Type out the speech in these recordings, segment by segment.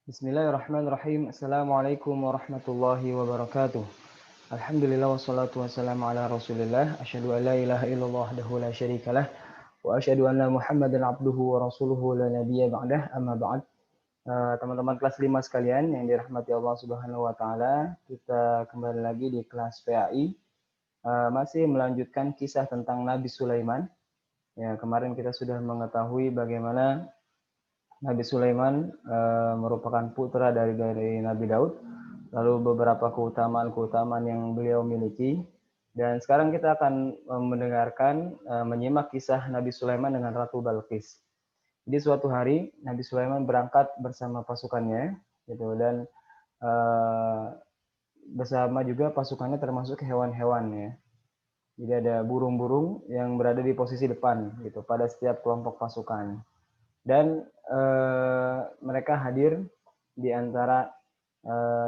Bismillahirrahmanirrahim. Assalamualaikum warahmatullahi wabarakatuh. Alhamdulillah wassalatu wassalamu ala Rasulillah. Asyhadu an la ilaha illallah wahdahu la syarikalah wa asyhadu anna Muhammadan abduhu wa rasuluhu la nabiyya ba'dah. Amma ba'd. Teman-teman kelas 5 sekalian yang dirahmati Allah Subhanahu wa taala, kita kembali lagi di kelas PAI. Masih melanjutkan kisah tentang Nabi Sulaiman. Ya, kemarin kita sudah mengetahui bagaimana Nabi Sulaiman merupakan putra dari Nabi Daud, lalu beberapa keutamaan-keutamaan yang beliau miliki. Dan sekarang kita akan mendengarkan, menyimak kisah Nabi Sulaiman dengan Ratu Balqis. Jadi suatu hari Nabi Sulaiman berangkat bersama pasukannya, gitu, dan bersama juga pasukannya termasuk hewan-hewan ya. Jadi ada burung-burung yang berada di posisi depan, gitu, pada setiap kelompok pasukan. Dan mereka hadir di antara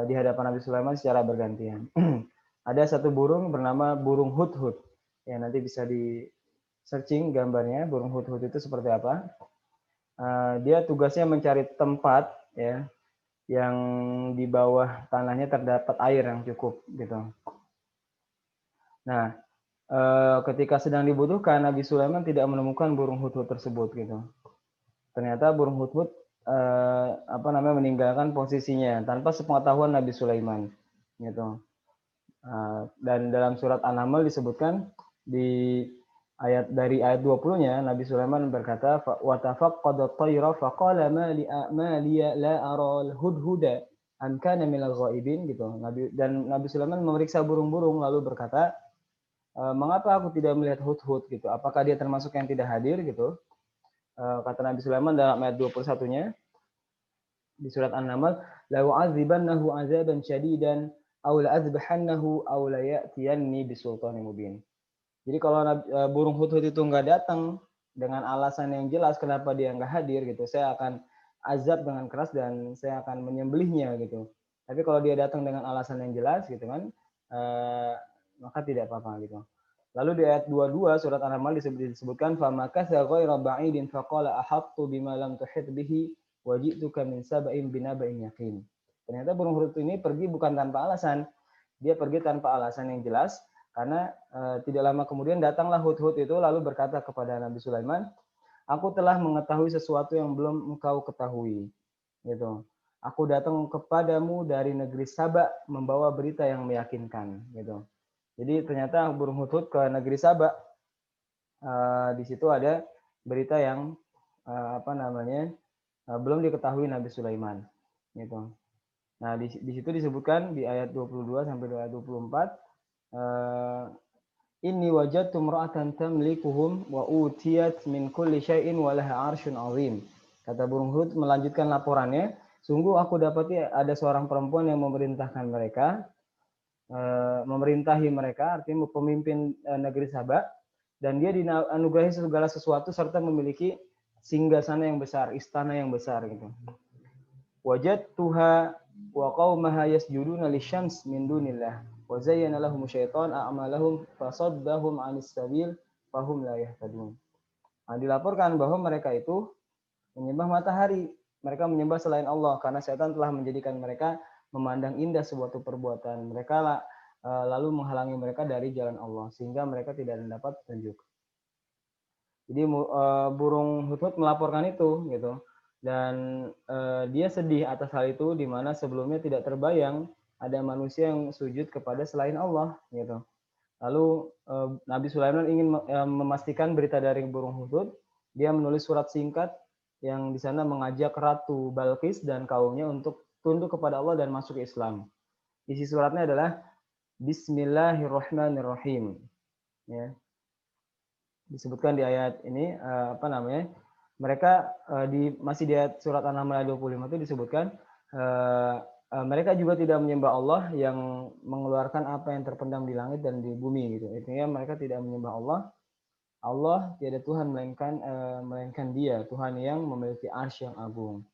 di hadapan Nabi Sulaiman secara bergantian. Ada satu burung bernama burung hudhud. Ya, nanti bisa di searching gambarnya burung hudhud itu seperti apa. Dia tugasnya mencari tempat ya yang di bawah tanahnya terdapat air yang cukup gitu. Nah, ketika sedang dibutuhkan Nabi Sulaiman tidak menemukan burung hudhud tersebut gitu. Ternyata burung hudhud meninggalkan posisinya tanpa sepengetahuan Nabi Sulaiman gitu. Dan dalam surat An-Naml disebutkan di dari ayat 20-nya Nabi Sulaiman berkata wa tafaqqada at-tayra faqala ma li la ara al-hudhuda am kana minal ghaibin gitu. Nabi Sulaiman memeriksa burung-burung lalu berkata, mengapa aku tidak melihat hudhud gitu? Apakah dia termasuk yang tidak hadir gitu? Kata Nabi Sulaiman dalam ayat 21-nya di surat An-Naml, la u'adzibannahu 'adzaban syadidan aw la azbahannahu aw la ya'tiyanni bisultanin mubin. Jadi kalau burung hudhud itu nggak datang dengan alasan yang jelas kenapa dia nggak hadir gitu, saya akan azab dengan keras dan saya akan menyembelihnya gitu. Tapi kalau dia datang dengan alasan yang jelas gitu kan, maka tidak apa-apa gitu. Lalu di ayat 22 surat An-Naml disebutkan famakatha ghaira ba'idin faqala ahattu bima lam tuhit bihi wa ji'tuka min sab'in binaba'in yaqin. Ternyata burung hudhud ini pergi bukan tanpa alasan. Dia pergi tanpa alasan yang jelas karena tidak lama kemudian datanglah hudhud itu lalu berkata kepada Nabi Sulaiman, "Aku telah mengetahui sesuatu yang belum engkau ketahui." Gitu. Aku datang kepadamu dari negeri Saba membawa berita yang meyakinkan gitu. Jadi ternyata burung hudhud ke negeri Saba, di situ ada berita yang belum diketahui Nabi Sulaiman, gitu. Nah di situ disebutkan di ayat 22 sampai ayat 24, inni wajadtu imra'atan tamlikuhum wa utiyat min kulli syai'in wa laha 'arsyun 'azim. Kata burung hudhud melanjutkan laporannya, sungguh aku dapati ada seorang perempuan yang memerintahkan mereka, memerintahi mereka, artinya pemimpin negeri Saba, dan dia dianugerahi segala sesuatu serta memiliki singgasana yang besar, istana yang besar gitu. Wajadtuha wa qaumaha yasjuduna lisyams min dunillah wa zayyana lahum syaitan a'malahum fasaddahum 'anis sabil fahum la yahtadun. Nah, dilaporkan bahwa mereka itu menyembah matahari, mereka menyembah selain Allah karena setan telah menjadikan mereka memandang indah suatu perbuatan. Mereka lalu menghalangi mereka dari jalan Allah sehingga mereka tidak mendapat petunjuk. Jadi burung hudhud melaporkan itu gitu. Dan dia sedih atas hal itu di mana sebelumnya tidak terbayang ada manusia yang sujud kepada selain Allah gitu. Lalu Nabi Sulaiman ingin memastikan berita dari burung hudhud. Dia menulis surat singkat yang di sana mengajak Ratu Balqis dan kaumnya untuk tunduk kepada Allah dan masuk Islam. Isi suratnya adalah Bismillahirrahmanirrahim. Ya. Disebutkan di ayat ini mereka masih di ayat surat An-Naml ayat 25 itu disebutkan mereka juga tidak menyembah Allah yang mengeluarkan apa yang terpendam di langit dan di bumi gitu. Intinya mereka tidak menyembah Allah. Allah tiada Tuhan melainkan Dia, Tuhan yang memiliki arsy yang agung.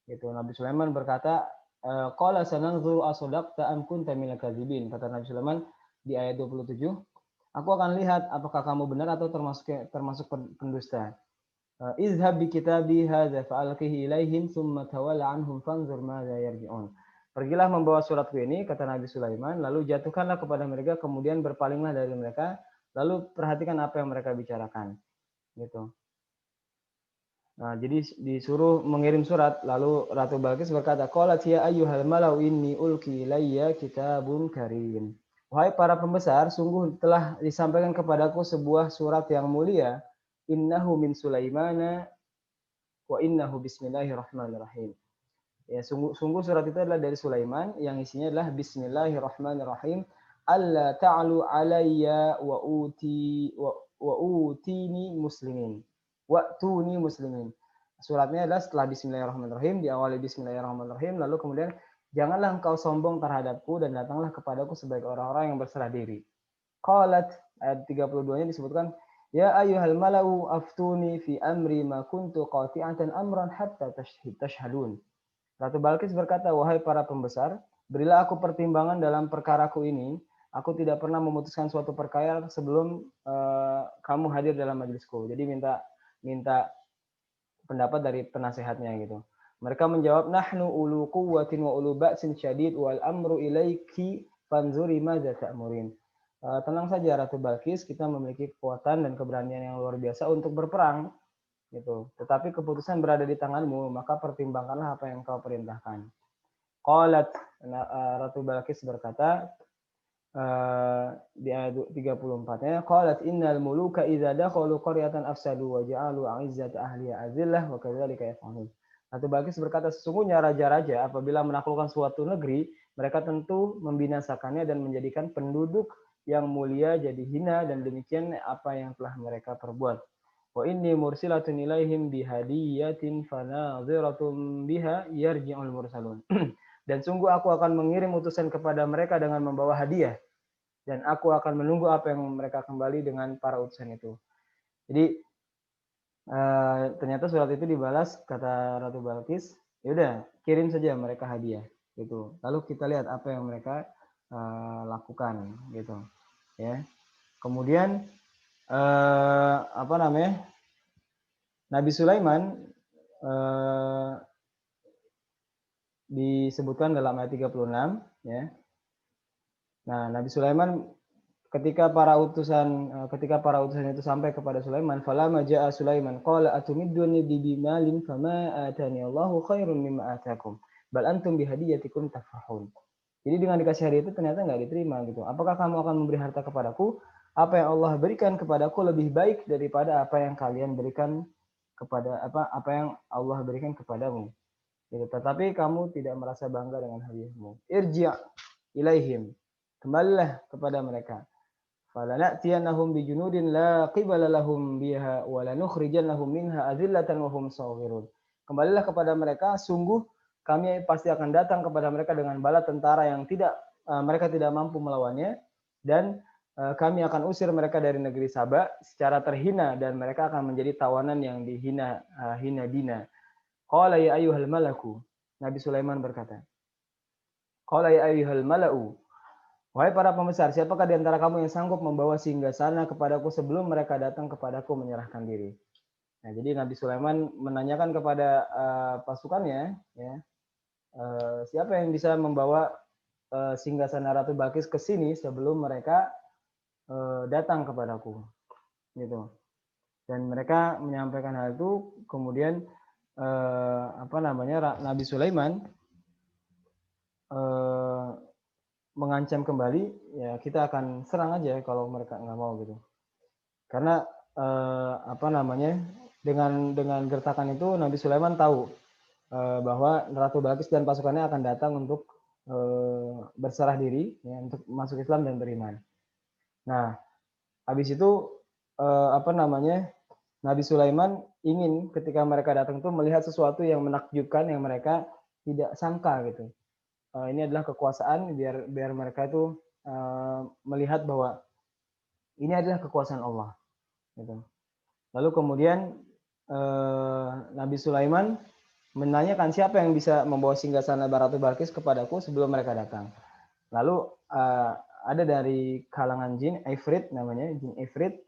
Gitu. Nabi Sulaiman berkata, qala sananzuru asadaqta am kunta minal kadzibin. Kata Nabi Sulaiman di ayat 27, aku akan lihat apakah kamu benar atau termasuk pendusta. Izhab bi kitabi hadza fa'alqihi ilaihim tsumma tawalla anhum fanzur madza yarji'un. Pergilah membawa suratku ini, kata Nabi Sulaiman, lalu jatuhkanlah kepada mereka, kemudian berpalinglah dari mereka, lalu perhatikan apa yang mereka bicarakan. Gitu. Nah, jadi disuruh mengirim surat, lalu Ratu Balkis berkata, "Qalat ya ayyuhal malau inni ulki ilayya kitabun karim." Wahai para pembesar, sungguh telah disampaikan kepadaku sebuah surat yang mulia. Innahu min Sulaimana wa innahu bismillahirrahmanirrahim. Ya, sungguh surat itu adalah dari Sulaiman yang isinya adalah bismillahirrahmanirrahim. Alla ta'alu alayya wa utini muslimin. Wa tuni muslimin. Suratnya adalah setelah bismillahirrahmanirrahim, diawali bismillahirrahmanirrahim, lalu kemudian janganlah engkau sombong terhadapku dan datanglah kepadaku sebagai orang-orang yang berserah diri. Qalat, ayat 32-nya disebutkan, ya ayyuhal malau aftuni fi amri ma kuntu qati'atan amran hatta tashhadun. Ratu Balkis berkata, wahai para pembesar, berilah aku pertimbangan dalam perkaraku ini. Aku tidak pernah memutuskan suatu perkara sebelum kamu hadir dalam majelisku. Jadi minta pendapat dari penasehatnya gitu. Mereka menjawab, nahnu ulu quwwatin wa ulu ba'sin syadid wal amru ilaiki fanzuri madza ta'murin. Tenang saja Ratu Balkis, kita memiliki kekuatan dan keberanian yang luar biasa untuk berperang gitu. Tetapi keputusan berada di tanganmu, maka pertimbangkanlah apa yang kau perintahkan. Qalat, Ratu Balkis berkata di ayat 34-nya, qalat innal muluka idza dakhalu qaryatan afsadu wa ja'alu 'izzata ahliha azillah wa kadzalika yaf'alun. Ratu Balkis berkata, sesungguhnya raja-raja apabila menaklukkan suatu negeri, mereka tentu membinasakannya dan menjadikan penduduk yang mulia jadi hina, dan demikian apa yang telah mereka perbuat. Wa inni mursilatun ilaihim bihadiyatin fanadhiratun biha yarji'ul mursalun. Dan sungguh aku akan mengirim utusan kepada mereka dengan membawa hadiah, dan aku akan menunggu apa yang mereka kembali dengan para utusan itu. Jadi ternyata surat itu dibalas, kata Ratu Balkis, yaudah kirim saja mereka hadiah gitu. Lalu kita lihat apa yang mereka lakukan gitu ya. Kemudian apa namanya, Nabi Sulaiman disebutkan dalam ayat 36 ya. Nah, Nabi Sulaiman ketika para utusan itu sampai kepada Sulaiman, falamma jaa Sulaiman qala atumidduni bimalin fama atani Allahu khairum mimma atakum bal antum bihadiyatikum tafrahun. Jadi dengan dikasih hadiah itu ternyata nggak diterima gitu. Apakah kamu akan memberi harta kepadaku? Apa yang Allah berikan kepadaku lebih baik daripada apa yang kalian berikan kepada apa yang Allah berikan kepadamu. Gitu. Tetapi kamu tidak merasa bangga dengan hadiahmu. Irji' ilaihim. Kembalilah kepada mereka. Falana'tiyannahum bijunudin la qibala lahum biha wa lanukhrijannahum minha adillatan wa hum saghirun. Kembalilah kepada mereka, sungguh kami pasti akan datang kepada mereka dengan bala tentara yang mereka tidak mampu melawannya, dan kami akan usir mereka dari negeri Saba secara terhina, dan mereka akan menjadi tawanan yang dihina hina dina. Qala ya ayyuhal malaku. Nabi Sulaiman berkata, Qala ya ayyuhal mala'u. Wahai para pembesar, siapakah di antara kamu yang sanggup membawa singgasana kepadaku sebelum mereka datang kepadaku menyerahkan diri? Nah, jadi Nabi Sulaiman menanyakan kepada pasukannya, ya, siapa yang bisa membawa singgasana Ratu Balkis ke sini sebelum mereka datang kepadaku, gitu. Dan mereka menyampaikan hal itu, kemudian Nabi Sulaiman mengancam kembali, ya kita akan serang aja kalau mereka nggak mau gitu. Karena dengan gertakan itu Nabi Sulaiman tahu bahwa Ratu Balkis dan pasukannya akan datang untuk berserah diri, ya, untuk masuk Islam dan beriman. Nah, habis itu Nabi Sulaiman ingin ketika mereka datang itu melihat sesuatu yang menakjubkan yang mereka tidak sangka gitu. Ini adalah kekuasaan, biar mereka itu melihat bahwa ini adalah kekuasaan Allah gitu. Lalu kemudian Nabi Sulaiman menanyakan siapa yang bisa membawa singgasana Ratu Balkis kepadaku sebelum mereka datang. Lalu ada dari kalangan jin, Ifrit namanya, jin Ifrit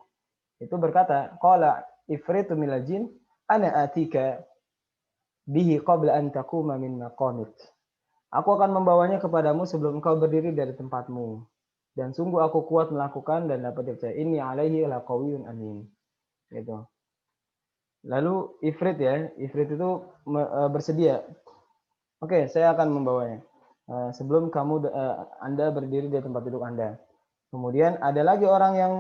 itu berkata, qala ifritu minal jin ana atika bihi qabla an taquma min maqamik. Aku akan membawanya kepadamu sebelum engkau berdiri dari tempatmu. Dan sungguh aku kuat melakukan dan dapat dipercaya. Inni alaihi laqawiyyun amin. Gitu. Lalu Ifrit ya, Ifrit itu bersedia. Oke, saya akan membawanya. Sebelum Anda berdiri di tempat duduk Anda. Kemudian ada lagi orang yang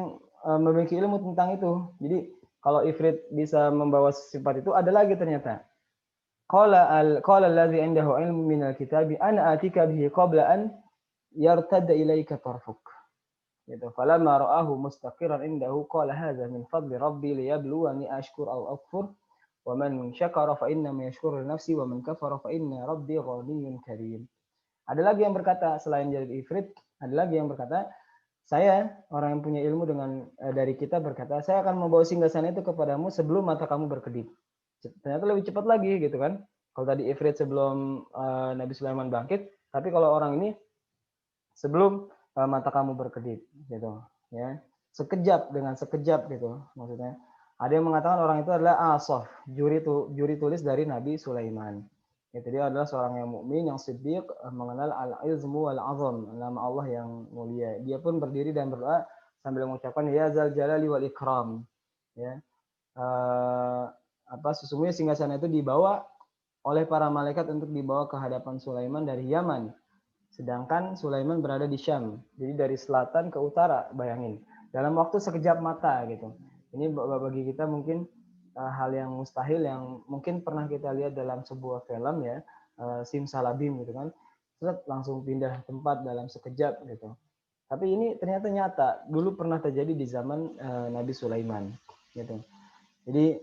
memiliki ilmu tentang itu. Jadi kalau Ifrit bisa membawa sifat itu, ada lagi ternyata. Qala allazi indahu ilmu minal kitabi ana atika bihi qabla an yartadda ilaika tarfuk. Gitu. Falamma ra'ahu mustaqiran indahu qala hadza min fadli rabbi liyabluwani ashkur aw akfur. Wa man syakara fa innama yashkuru li nafsi wa man kafara fa inna rabbi ghaniyyun karim. Ada lagi yang berkata selain dari Ifrit, ada lagi yang berkata, saya orang yang punya ilmu dari kita berkata, saya akan membawa singgasana itu kepadamu sebelum mata kamu berkedip. Ternyata lebih cepat lagi gitu kan. Kalau tadi Ifrit sebelum Nabi Sulaiman bangkit, tapi kalau orang ini sebelum mata kamu berkedip gitu ya. Dengan sekejap gitu maksudnya. Ada yang mengatakan orang itu adalah Asaf, juri tulis dari Nabi Sulaiman. Itu dia adalah seorang yang mukmin, yang siddiq, mengenal al-izmu wal-azam, nama Allah yang mulia. Dia pun berdiri dan berdoa sambil mengucapkan ya zal jalali wal ikram. Ya. Sesungguhnya singgasana itu dibawa oleh para malaikat untuk dibawa ke hadapan Sulaiman dari Yaman. Sedangkan Sulaiman berada di Syam. Jadi dari selatan ke utara, bayangin. Dalam waktu sekejap mata gitu. Ini bagi kita mungkin hal yang mustahil yang mungkin pernah kita lihat dalam sebuah film ya, Simsalabim gitu kan. Terus langsung pindah tempat dalam sekejap gitu. Tapi ini ternyata nyata. Dulu pernah terjadi di zaman Nabi Sulaiman gitu. Jadi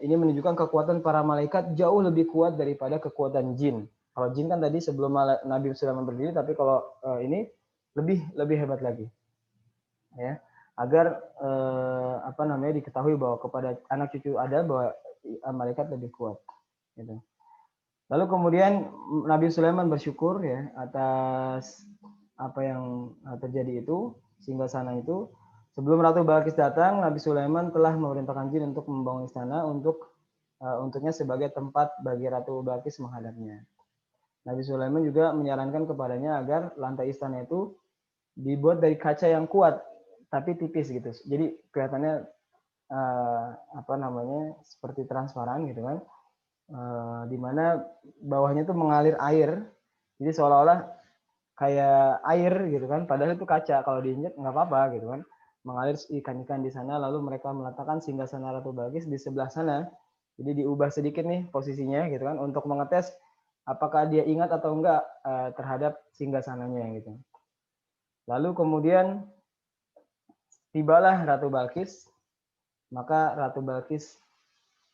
ini menunjukkan kekuatan para malaikat jauh lebih kuat daripada kekuatan jin. Kalau jin kan tadi sebelum Nabi Sulaiman berdiri, tapi kalau ini lebih hebat lagi. Ya, agar diketahui bahwa kepada anak cucu ada bahwa malaikat lebih kuat. Gitu. Lalu kemudian Nabi Sulaiman bersyukur ya atas apa yang terjadi itu, singgasana itu. Sebelum Ratu Balkis datang, Nabi Sulaiman telah memerintahkan jin untuk membangun istana untuknya sebagai tempat bagi Ratu Balkis menghadapnya. Nabi Sulaiman juga menyarankan kepadanya agar lantai istana itu dibuat dari kaca yang kuat tapi tipis gitu. Jadi kelihatannya seperti transparan gitu kan. Di mana bawahnya itu mengalir air. Jadi seolah-olah kayak air gitu kan, padahal itu kaca, kalau diinjak nggak apa-apa gitu kan. Mengalir ikan-ikan di sana, lalu mereka meletakkan singgasana Ratu Balkis di sebelah sana. Jadi diubah sedikit nih posisinya gitu kan, untuk mengetes apakah dia ingat atau enggak terhadap singgasananya gitu. Lalu kemudian tibalah Ratu Balkis, maka Ratu Balkis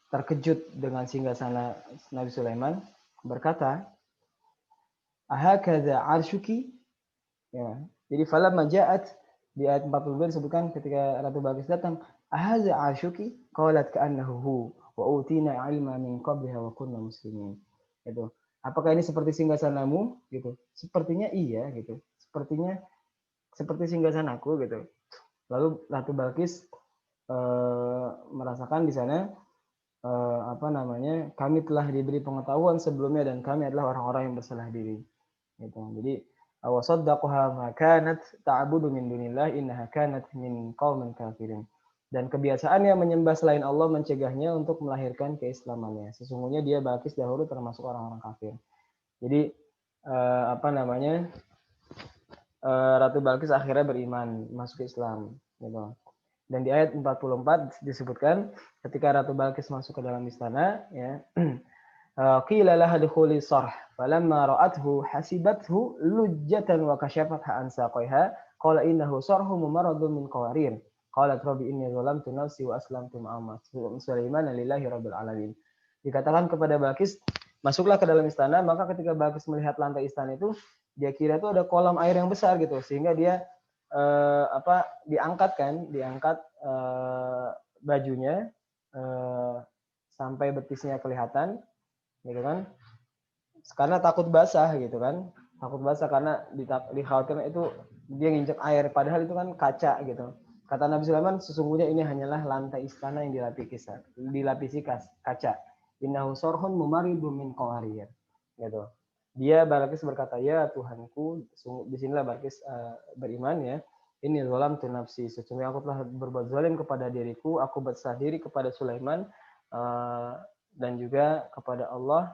terkejut dengan singgasana Nabi Sulaiman, berkata, ahakadza arshuki? Ya. Jadi falamma ja'at di ayat 42 disebutkan ketika Ratu Balkis datang, ahadza arshuki? Qalat ka'annahu hu wa utina ilma min qabliha wa kunna muslimin. Gitu. Apakah ini seperti singgasanamu? Gitu. Sepertinya iya gitu. Sepertinya seperti singgasanaku gitu. Lalu Ratu Balkis merasakan di sana kami telah diberi pengetahuan sebelumnya dan kami adalah orang-orang yang bersalah diri. Gitu. Jadi wasaddaqaha ma kanat ta'budu min dunillah innaha kanat min qaumin kafirin. Dan kebiasaannya menyembah selain Allah mencegahnya untuk melahirkan keislamannya. Sesungguhnya dia Balkis dahulu termasuk orang-orang kafir. Jadi Ratu Balkis akhirnya beriman, masuk Islam gitu. Dan di ayat 44 disebutkan ketika Ratu Balkis masuk ke dalam istana ya, qila laha dukhuli sarh falamma ra'athu hasibathu lujjatan wa kashafatha an saqaiha qala innahu sarhu mumarradun min qawarir qalat rabbi inni zalamtu nafsi wa aslamtu ma'a Sulaiman lillahi rabbil alamin. Dikatakan kepada Balkis, masuklah ke dalam istana, maka ketika Balkis melihat lantai istana itu, dia kira itu ada kolam air yang besar gitu, sehingga dia diangkat bajunya sampai betisnya kelihatan gitu kan, karena takut basah gitu kan, karena dikhawatirkan itu dia nginjek air, padahal itu kan kaca gitu. Kata Nabi Sulaiman, sesungguhnya ini hanyalah lantai istana yang dilapisi kaca. Innahu sorhun mumaridun min qawarir. Gitu. Dia Balkis berkata, ya Tuhanku, disinilah Balkis beriman ya. Ini zolam tu nafsi, sesungguhnya aku telah berbuat zalim kepada diriku, aku berserah diri kepada Sulaiman dan juga kepada Allah,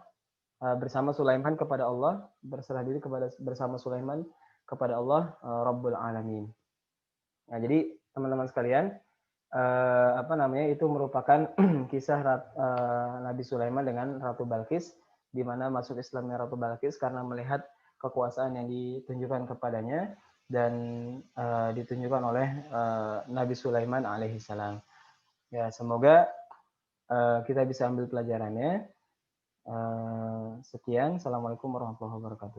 bersama Sulaiman kepada Allah, berserah diri bersama Sulaiman kepada Allah Rabbul Alamin. Nah, jadi teman-teman sekalian, itu merupakan kisah Nabi Sulaiman dengan Ratu Balkis, di mana masuk Islamnya Ratu Balkis karena melihat kekuasaan yang ditunjukkan kepadanya dan ditunjukkan oleh Nabi Sulaiman alaihissalam. Ya, semoga kita bisa ambil pelajarannya. Sekian, assalamualaikum warahmatullahi wabarakatuh.